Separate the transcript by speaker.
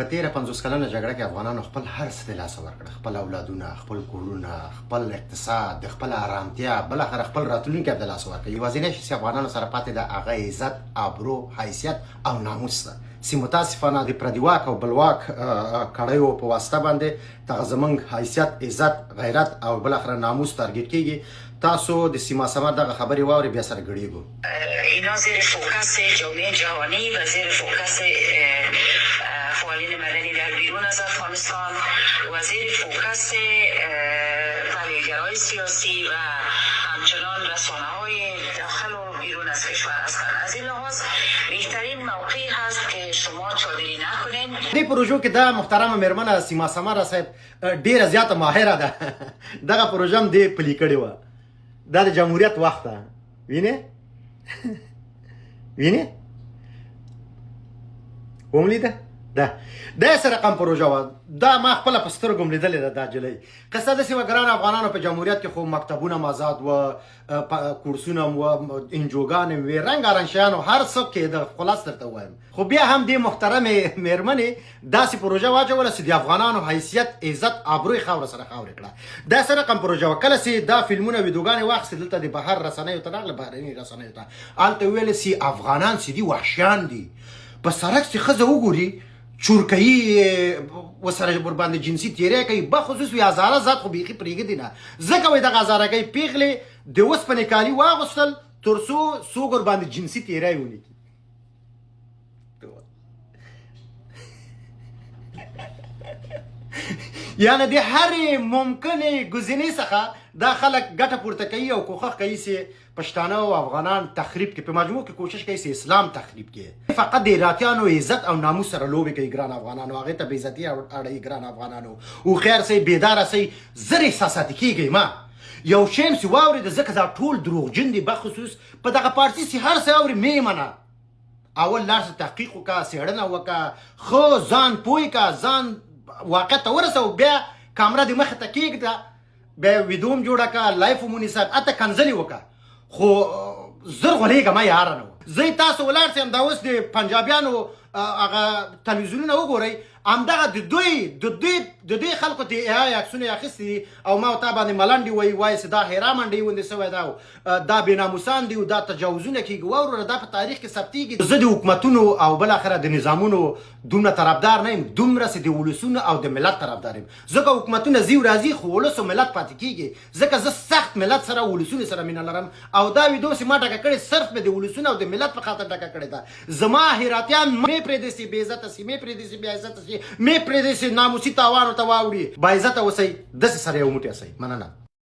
Speaker 1: په تیره 50 کلنه جګړه کې افغانانو خپل هر څه د لاسه ورکړل، خپل اولادونه، خپل کورونه، خپل اقتصاد، خپل آرامتیا، بلاخره خپل راتلونکی د لاسه ورکړ. یوازینی شی چې افغانانو سره پاتې ده هغه عزت، آبرو، حیثیت او ناموس ده چې متاسفانه د پردي واک او بلواک کړیو په واسطه باندې دغه زموږ حیثیت، عزت، غیرت او بلاخره ناموس تارګټ کیږي. تاسو د سیما سمر دغه خبرې واوري بیا سره ګړیږو.
Speaker 2: اینا زیر فوکس جامعه جهانی و زیر فوکس فعالین مدنی در بیرون از افغانستان و زیر فوکس تحلیلگرای سیاسی و همچنان رسانه‌های داخل و بیرون از کشور هستند. از این لحاظ بهترین موقعی هست که شما چادری نکنین.
Speaker 1: دې پروژو کې دا محترمه میرمنه سیما سمر صاحب ډیره زیاته ماهره ده. دغه پروژه هم دې پلي کړې وه. دا د جمهوریت وخت ده. وینې وملیده ده داسې رقم پروژه وه. دا ما خپله په سترګو م لیدلې ده دا جلۍ. قصه داسې وه ګرانو افغانانو په جمهوریت کې خو مکتبونه هم آزاد وه، کورسونه هم وه، انجوګانې هم وې، رنګارنګ شیان و هر څه کېده. خلاص درته ووایم خو بیا هم دې محترمې میرمنې داسې پروژه واچوله چې د افغانانو حیثیت، عزت، آبرو یې خاوره سره خاورې کړه. داسې رقم پروژه وه. کله چې دا فلمونه ویډیوګانې واخیستې دلته د بهر رسنیو ته راغله، بهرني رسنیو ته، هلته ویلې چې افغانان چې دي وحشیان دي. په سړک چې ښځه وګوري چورکوي وسره ورباندې جنسي تیری کوي، بخصوص وي هزاره ذات خو بیخي پرېږدي نه. ځکه وایي دغه هزارهګۍ پیغلې د اوسپنې کالي واغوستل تر څو څوک ورباندې جنسي تیری ونه کړي. یعنې د هرې ممکنې ګزینې څخه دا خلک ګټه پورته کوي او کوښښ کوي چې پښتانه او افغانان تخریب کړي. په مجموع کې کوشش کوي چې اسلام تخریب کړي. فقط د ایراتیانو عزت او ناموس سره لوبې کوي ګران افغانانو. هغې ته بې عزتي اړوي ګران افغانانو. هوښیار سئ، بیداره سئ، زر احساساتي کېږئ مه. یو شی هم چې واورېده ځکه دا ټول دروغجن دي. بخصوص په دغه پارټي چې هر څه اوري مې منه. اول لاړ شه تحقیق وکړه، څېړنه وکړه، ښه ځان پوه کړه، ځان واقع ته ورسوه، بیا کامره دې مخې ته کېږده، بیا ویډیو هم جوړه کړه، لایف هم ونیسه، هلته کنځلې وکړه. خو زر غولېږه مه یاره نه وه. زه تاسو ولاړ سئ همدا اوس د پنجابیانو هغه تلویزیونونه وګورئ، همدغه د دې خلکو د AI عکسونه یې اخیستي دي او ما ورته باندې ملنډې وایي چې دا حیرا منډۍ غوندې سوی ده، دا بېناموسان دي او دا تجاوزونه کېږي. وروره دا په تاریخ کې ثبتېږي. زه د حکومتونو او بالاخره د نظامونو دومره طرفدار نه یم دومره چې د ولسونو او د ملت طرفدار یم. ځکه حکومتونه ځي ورځي خو ولس او ملت پاتې کېږي. ځکه زه سخت ملت سره ولسونو سره مینه لرم او دا ویډیو چې ما ډکه کړې صرف مې د ولسونو او د ملت په خاطر ډکه کړې ده. زما هراتیان مې پرېږدي چې بې عزته شي، مې پرېږدي چې بې عزته شي، مې پرېږدي چې ناموسي تاوان ورته واوړي. باعزته اوسئ، داسې سره یو موټی اوسئ. مننه.